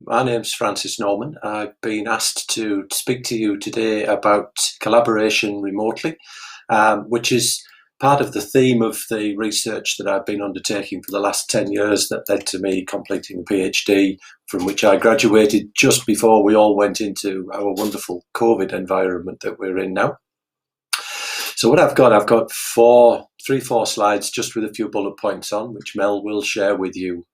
My name's Francis Norman. I've been asked to speak to you today about collaboration remotely, which is part of the theme of the research that I've been undertaking for the last 10 years that led to me completing a PhD, from which I graduated just before we all went into our wonderful COVID environment that we're in now. So what I've got three, four slides just with a few bullet points on, which Mel will share with you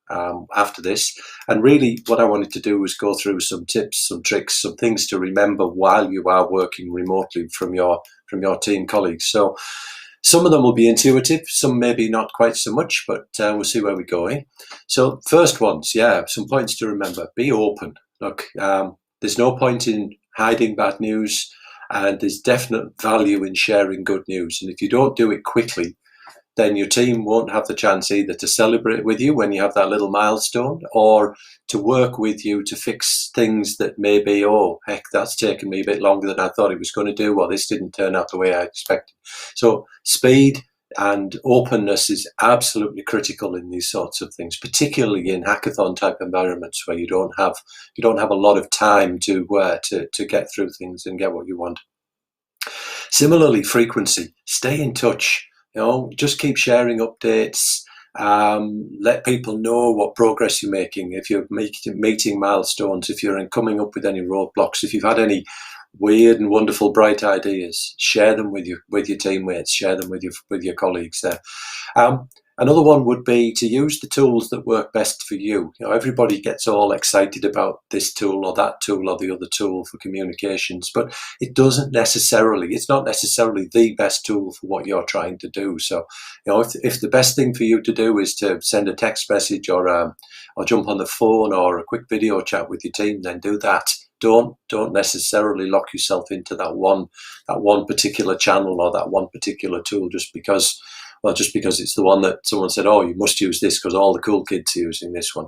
after this. And really what I wanted to do was go through some tips, some tricks, some things to remember while you are working remotely from your team colleagues. So some of them will be intuitive, some maybe not quite so much, but we'll see where we go. So first ones, some points to remember. Be open. Look, there's no point in hiding bad news. And there's definite value in sharing good news. And if you don't do it quickly, then your team won't have the chance either to celebrate with you when you have that little milestone, or to work with you to fix things that maybe, oh, heck, that's taken me a bit longer than I thought it was going to do, or this didn't turn out the way I expected. So speed and openness is absolutely critical in these sorts of things, particularly in hackathon type environments where you don't have a lot of time to get through things and get what you want. Similarly, frequency. Stay in touch. Just keep sharing updates. Let people know what progress you're making. If you're meeting milestones, if you're coming up with any roadblocks, if you've had any weird and wonderful bright ideas, share them with your teammates, share them with your colleagues there. Another one would be to use the tools that work best for you. Everybody gets all excited about this tool or that tool or the other tool for communications, but it's not necessarily the best tool for what you're trying to do. So, if the best thing for you to do is to send a text message or jump on the phone or a quick video chat with your team, then do that. Don't necessarily lock yourself into that one particular channel or that one particular tool just because it's the one that someone said, oh, you must use this because all the cool kids are using this one.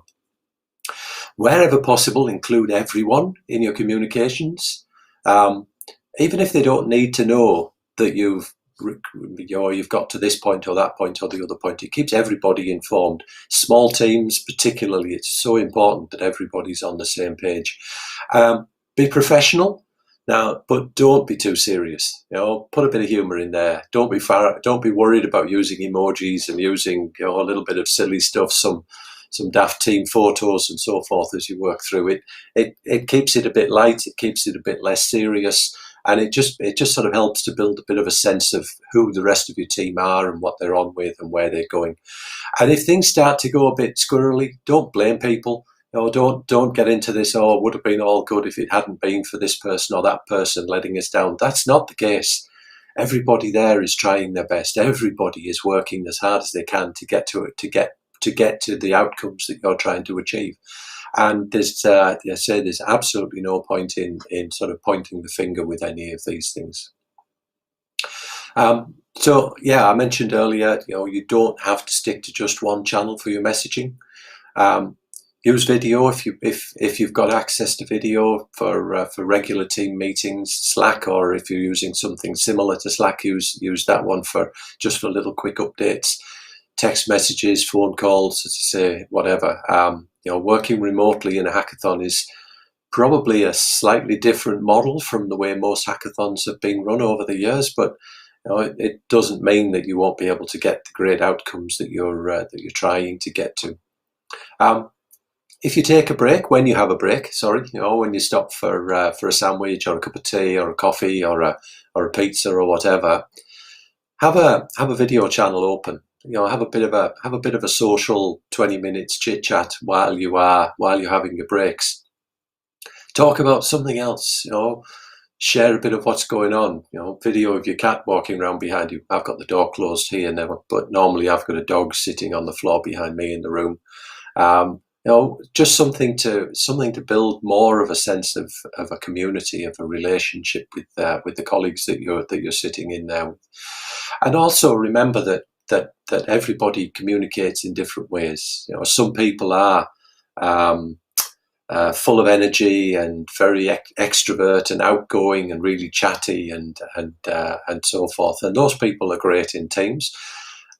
Wherever possible, include everyone in your communications, even if they don't need to know that you've got to this point or that point or the other point. It keeps everybody informed. Small teams particularly, it's so important that everybody's on the same page. Be professional now, but don't be too serious. Put a bit of humor in there. Don't be worried about using emojis and using a little bit of silly stuff, some daft team photos and so forth as you work through it. It keeps it a bit light. It keeps it a bit less serious. And it just sort of helps to build a bit of a sense of who the rest of your team are and what they're on with and where they're going. And if things start to go a bit squirrely, don't blame people. Don't get into this, oh, it would have been all good if it hadn't been for this person or that person letting us down. That's not the case. Everybody there is trying their best. Everybody is working as hard as they can to get to it, to get to the outcomes that you're trying to achieve. And there's absolutely no point in sort of pointing the finger with any of these things. I mentioned earlier, you don't have to stick to just one channel for your messaging. Use video if you've got access to video for regular team meetings. Slack, or if you're using something similar to Slack, use that one for little quick updates. Text messages, phone calls, as I say, whatever. Working remotely in a hackathon is probably a slightly different model from the way most hackathons have been run over the years, but it doesn't mean that you won't be able to get the great outcomes that you're trying to get to. If you take a break, when you have a break, when you stop for a sandwich or a cup of tea or a coffee or a pizza or whatever, have a video channel open. Have a bit of a social 20 minutes chit chat while you're having your breaks. Talk about something else. Share a bit of what's going on. Video of your cat walking around behind you. I've got the door closed here now, but normally I've got a dog sitting on the floor behind me in the room. Just something to build more of a sense of a community, of a relationship with the colleagues that you're sitting in there. And also remember that everybody communicates in different ways. Some people are full of energy and very extrovert and outgoing and really chatty and so forth. And those people are great in teams.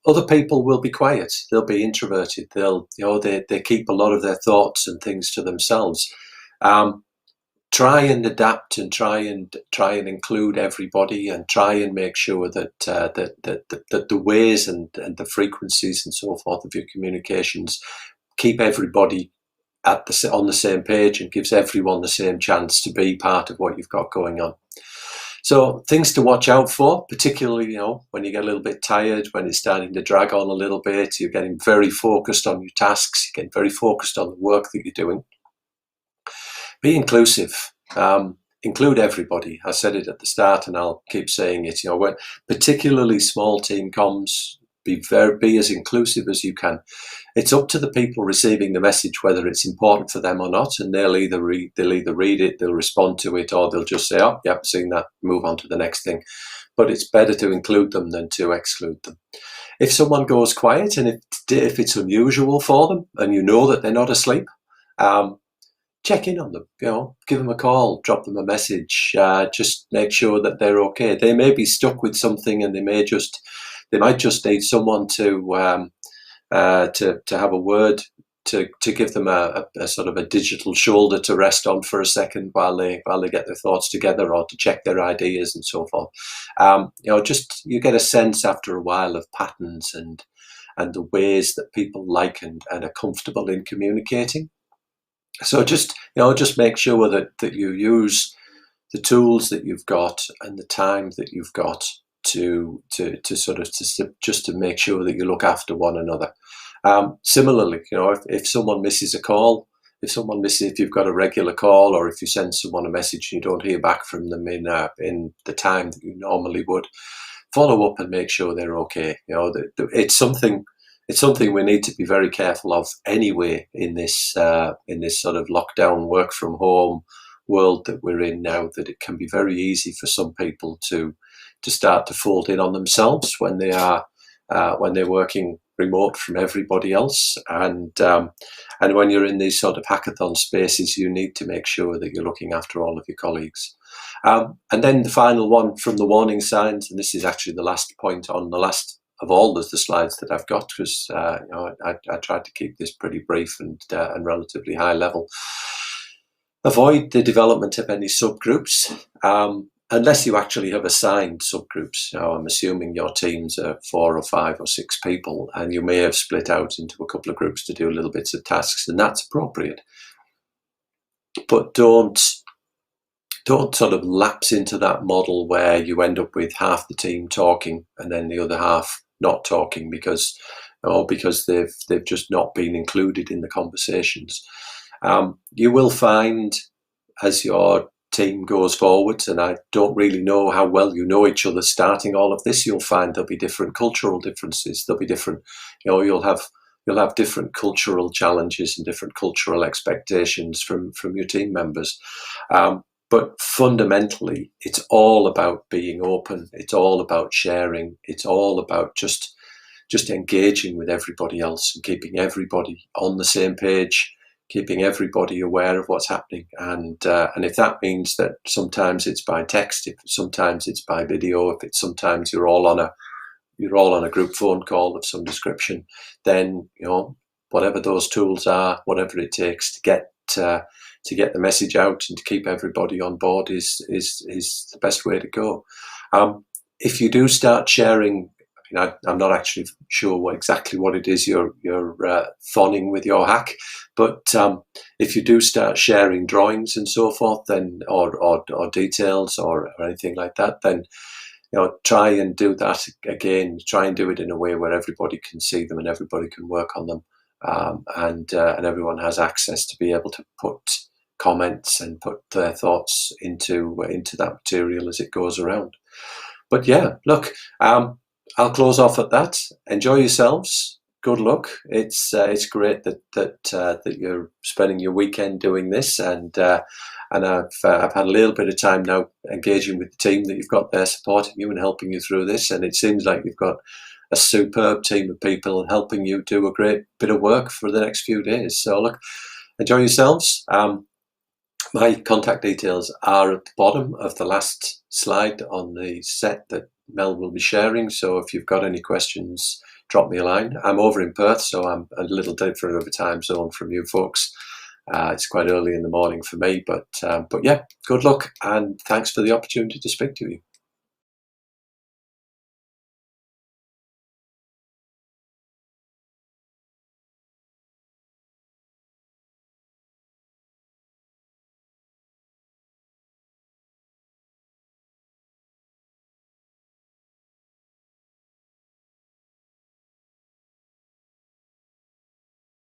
Other people will be quiet. They'll be introverted. They keep a lot of their thoughts and things to themselves. Um, Try and adapt and try and include everybody, and try and make sure that that the ways and the frequencies and so forth of your communications keep everybody on the same page and gives everyone the same chance to be part of what you've got going on. So things to watch out for, particularly, when you get a little bit tired, when it's starting to drag on a little bit, you're getting very focused on your tasks, you're getting very focused on the work that you're doing. Be inclusive. Include everybody. I said it at the start, and I'll keep saying it. When particularly small team comms, be as inclusive as you can. It's up to the people receiving the message whether it's important for them or not, and they'll either read it, they'll respond to it, or they'll just say, "Oh, yep, seen that, move on to the next thing." But it's better to include them than to exclude them. If someone goes quiet, and if it's unusual for them, and you know that they're not asleep, check in on them, give them a call, drop them a message, just make sure that they're okay. They may be stuck with something, and they might just need someone to have a word, to give them a sort of a digital shoulder to rest on for a second while they get their thoughts together, or to check their ideas and so forth. Just you get a sense after a while of patterns and the ways that people like and are comfortable in communicating. So just make sure that you use the tools that you've got and the time that you've got to make sure that you look after one another. Similarly, if someone misses a call, if you've got a regular call, or if you send someone a message and you don't hear back from them in the time that you normally would, follow up and make sure they're okay. It's something we need to be very careful of anyway in this sort of lockdown, work from home world that we're in now, that it can be very easy for some people to start to fold in on themselves when they're working remote from everybody else. And when you're in these sort of hackathon spaces, you need to make sure that you're looking after all of your colleagues. And then the final one from the warning signs, and this is actually the last point on the last of all the slides that I've got, because I tried to keep this pretty brief and relatively high level. Avoid the development of any subgroups, unless you actually have assigned subgroups. I'm assuming your teams are 4 or 5 or 6 people, and you may have split out into a couple of groups to do little bits of tasks, and that's appropriate. But don't sort of lapse into that model where you end up with half the team talking and then the other half not talking because they've just not been included in the conversations. You will find, as your team goes forwards, and I don't really know how well you know each other starting all of this, you'll find there'll be different cultural differences. There'll be different, you'll have different cultural challenges and different cultural expectations from your team members. But fundamentally, it's all about being open. It's all about sharing. It's all about just engaging with everybody else and keeping everybody on the same page, keeping everybody aware of what's happening. And if that means that sometimes it's by text, if sometimes it's by video, if it's sometimes you're all on a group phone call of some description, then whatever those tools are, whatever it takes to get the message out and to keep everybody on board is the best way to go. If you do start sharing, I'm not actually sure exactly what it is you're phoning with your hack, but if you do start sharing drawings and so forth, then or details or anything like that, then try and do that again. Try and do it in a way where everybody can see them and everybody can work on them, and everyone has access to be able to put comments and put their thoughts into that material as it goes around. But yeah, look, I'll close off at that. Enjoy yourselves. Good luck. It's great that you're spending your weekend doing this, and I've had a little bit of time now engaging with the team that you've got there supporting you and helping you through this, and it seems like you've got a superb team of people helping you do a great bit of work for the next few days. So look, enjoy yourselves. My contact details are at the bottom of the last slide on the set that Mel will be sharing. So if you've got any questions, drop me a line. I'm over in Perth, so I'm a little different of a time zone from you folks. It's quite early in the morning for me, but yeah, good luck and thanks for the opportunity to speak to you.